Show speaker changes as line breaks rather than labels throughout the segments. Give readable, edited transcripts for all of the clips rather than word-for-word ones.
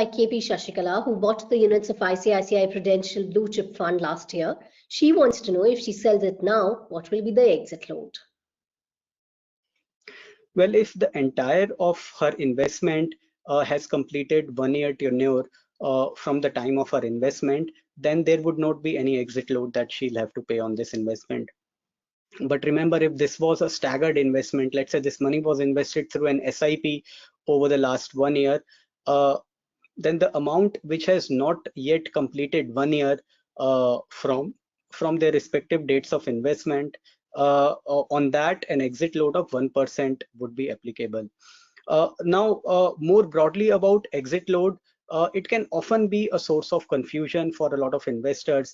by KP Shashikala, who bought the units of ICICI Prudential Blue Chip Fund last year. She wants to know if she sells it now, what will be the exit load?
Well, if the entire of her investment has completed 1 year tenure from the time of her investment, then there would not be any exit load that she'll have to pay on this investment. But remember, if this was a staggered investment, let's say this money was invested through an SIP over the last 1 year, then the amount which has not yet completed 1 year from their respective dates of investment, on that an exit load of 1% would be applicable. Now, more broadly about exit load, it can often be a source of confusion for a lot of investors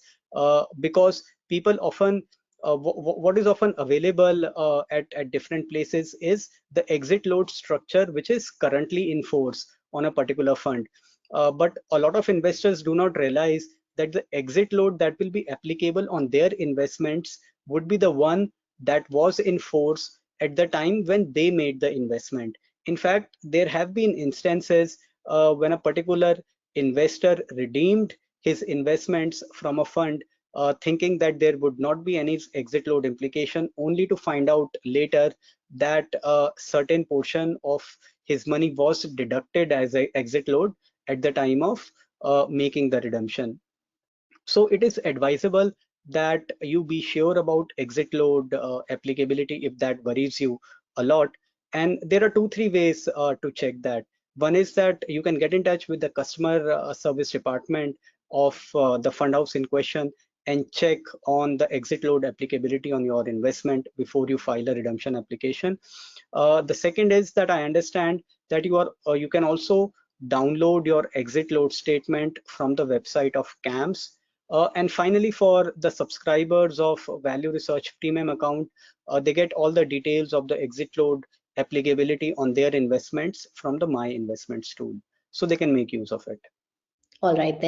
because people often what is often available at different places is the exit load structure which is currently in force on a particular fund. But a lot of investors do not realize that the exit load that will be applicable on their investments would be the one that was in force at the time when they made the investment. In fact, there have been instances when a particular investor redeemed his investments from a fund thinking that there would not be any exit load implication, only to find out later that a certain portion of his money was deducted as an exit load at the time of making the redemption. So it is advisable that you be sure about exit load applicability if that worries you a lot. And there are 2-3 ways to check that. One is that you can get in touch with the customer service department of the fund house in question and check on the exit load applicability on your investment before you file a redemption application. The second is that I understand that you can also download your exit load statement from the website of CAMS. And finally, for the subscribers of Value Research Premium account, they get all the details of the exit load applicability on their investments from the My Investments tool, so they can make use of it.
All right then.